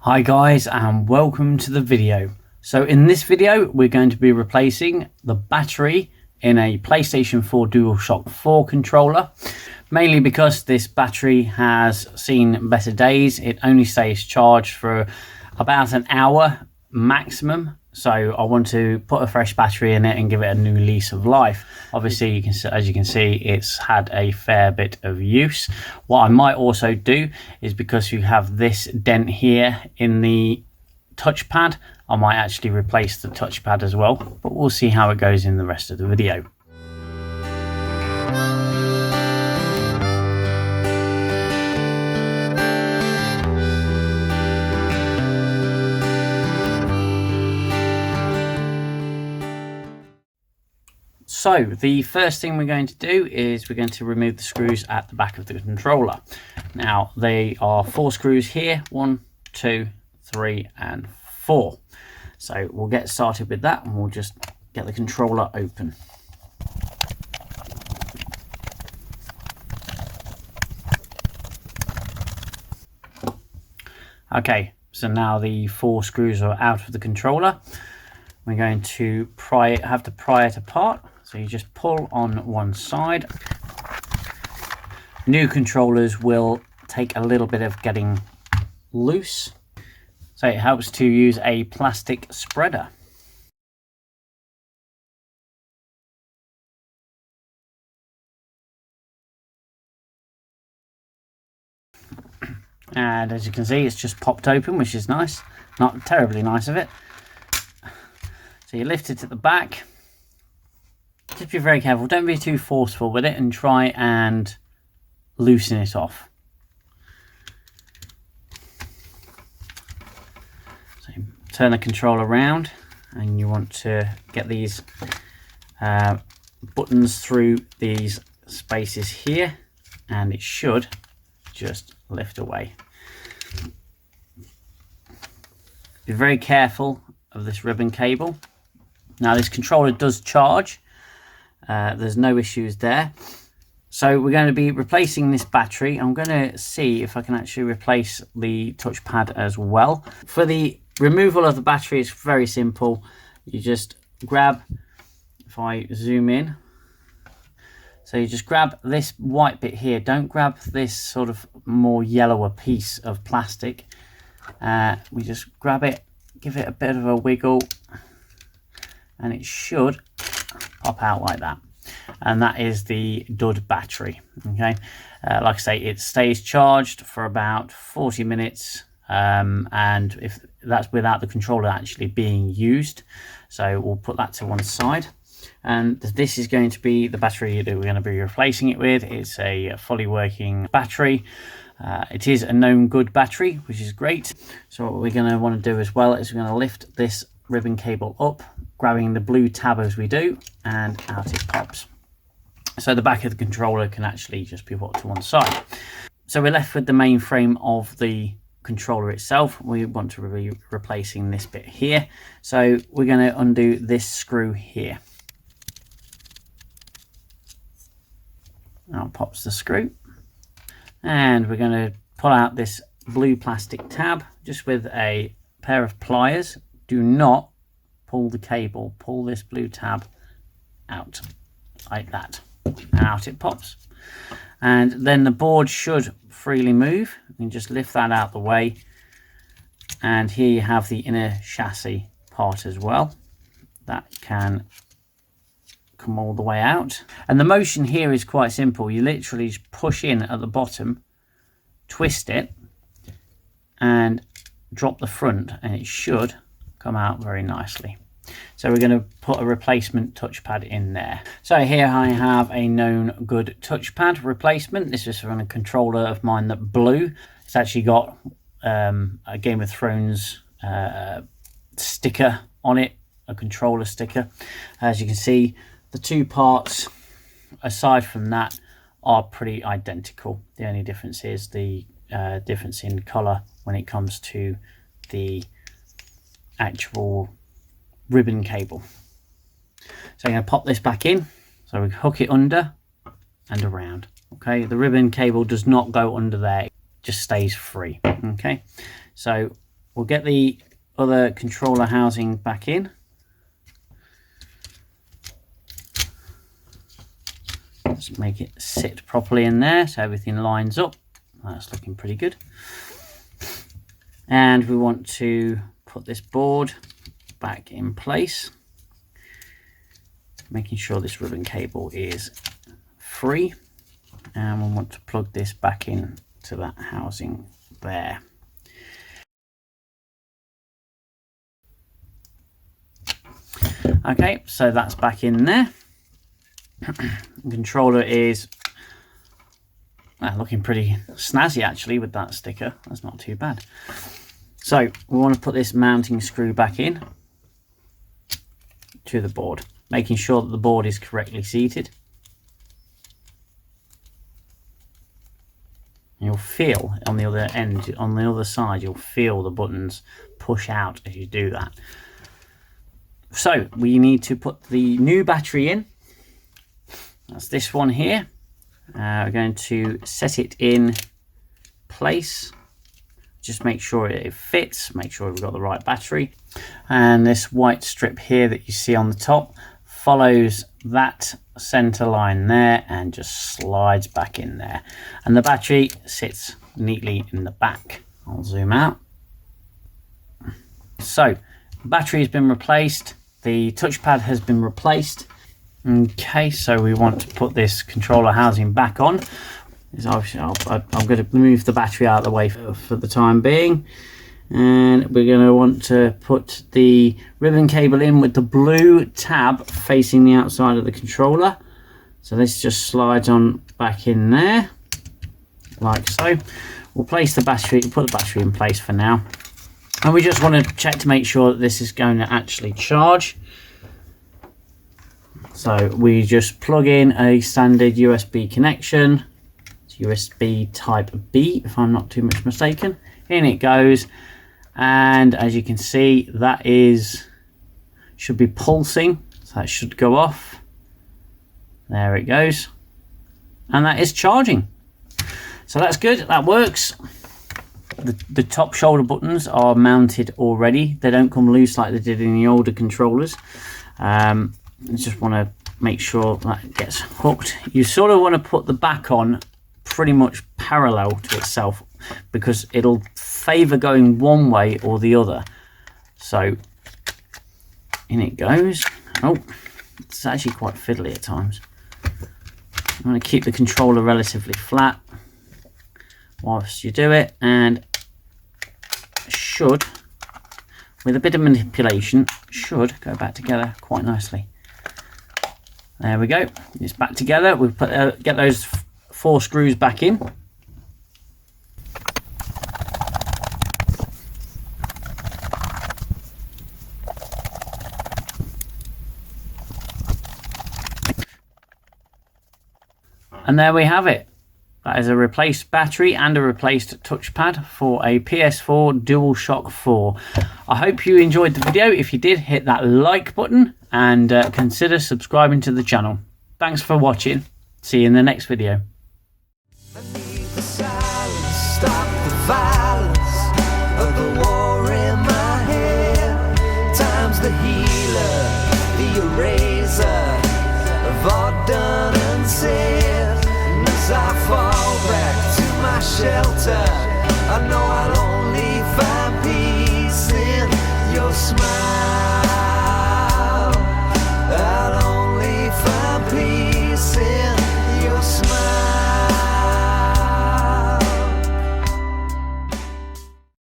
Hi guys, and welcome to the video. So in this video we're going to be replacing the battery in a PlayStation 4 DualShock 4 controller, mainly because this battery has seen better days. It only stays charged for about an hour maximum, so I want to put a fresh battery in it and give it a new lease of life. Obviously, as you can see, it's had a fair bit of use. What I might also do is, because you have this dent here in the touchpad, I might actually replace the touchpad as well, but we'll see how it goes in the rest of the video. So the first thing we're going to do is we're going to remove the screws at the back of the controller. Now they are 4 screws here, 1, 2, 3 and 4. So we'll get started with that and we'll just get the controller open. Okay, so now the 4 screws are out of the controller. We're going to have to pry it apart. So you just pull on one side. New controllers will take a little bit of getting loose, so it helps to use a plastic spreader. And as you can see, it's just popped open, which is nice. Not terribly nice of it. So you lift it at the back. Just be very careful, don't be too forceful with it and try and loosen it off. So turn the controller around and you want to get these buttons through these spaces here and it should just lift away. Be very careful of this ribbon cable. Now this controller does charge. There's no issues there. So we're going to be replacing this battery. I'm going to see if I can actually replace the touchpad as well. For the removal of the battery, it's very simple. You just grab, if I zoom in, so you just grab this white bit here. Don't grab this sort of more yellower piece of plastic. We just grab it, give it a bit of a wiggle, and it should pop out like that. And that is the dud battery. Okay, like I say, it stays charged for about 40 minutes, and if that's without the controller actually being used. So we'll put that to one side, and this is going to be the battery that we're going to be replacing it with. It's a fully working battery. It is a known good battery, which is great. So what we're going to want to do as well is we're going to lift this ribbon cable up, grabbing the blue tab as we do, and out it pops. So the back of the controller can actually just be put to one side. So we're left with the main frame of the controller itself. We want to be replacing this bit here. So we're going to undo this screw here. Now pops the screw. And we're going to pull out this blue plastic tab just with a pair of pliers. Do not pull the cable, pull this blue tab out like that, and out it pops. And then the board should freely move. You can just lift that out the way, and here you have the inner chassis part as well that can come all the way out. And the motion here is quite simple. You literally just push in at the bottom, twist it and drop the front, and it should come out very nicely. So we're going to put a replacement touchpad in there. So here I have a known good touchpad replacement. This is from a controller of mine that blew. It's actually got a Game of Thrones sticker on it, a controller sticker. As you can see, the two parts aside from that are pretty identical. The only difference is the difference in color when it comes to the actual ribbon cable. So I'm going to pop this back in. So we hook it under and around. Okay, the ribbon cable does not go under there, it just stays free. Okay, so we'll get the other controller housing back in. Just make it sit properly in there so everything lines up. That's looking pretty good. And we want to put this board back in place, making sure this ribbon cable is free, and we want to plug this back in to that housing there. Okay, so that's back in there. The controller is looking pretty snazzy actually with that sticker. That's not too bad. So we want to put this mounting screw back in to the board, making sure that the board is correctly seated. You'll feel on the other end, on the other side, you'll feel the buttons push out as you do that. So we need to put the new battery in. That's this one here. We're going to set it in place. Just make sure it fits, make sure we've got the right battery. And this white strip here that you see on the top follows that center line there and just slides back in there. And the battery sits neatly in the back. I'll zoom out. So, battery has been replaced. The touchpad has been replaced. Okay, so we want to put this controller housing back on. Obviously, I'm going to move the battery out of the way for the time being. And we're going to want to put the ribbon cable in with the blue tab facing the outside of the controller. So this just slides on back in there, like so. We'll place the battery, put the battery in place for now. And we just want to check to make sure that this is going to actually charge. So we just plug in a standard USB connection. It's USB type B, if I'm not too much mistaken. In it goes. And as you can see, that should be pulsing. So that should go off. There it goes. And that is charging. So that's good, that works. The top shoulder buttons are mounted already. They don't come loose like they did in the older controllers. You just want to make sure that gets hooked. You sort of want to put the back on pretty much parallel to itself because it'll favor going one way or the other. So in it goes. Oh, it's actually quite fiddly at times. I'm going to keep the controller relatively flat whilst you do it, and should, with a bit of manipulation, should go back together quite nicely. There we go. It's back together. We'll get those 4 screws back in. And there we have it. That is a replaced battery and a replaced touchpad for a PS4 DualShock 4. I hope you enjoyed the video. If you did, hit that like button and consider subscribing to the channel. Thanks for watching. See you in the next video. I need the silence, stop the violence of the war in my head. Time's the healer, the eraser of all done and said. And as I fall back to my shelter, I know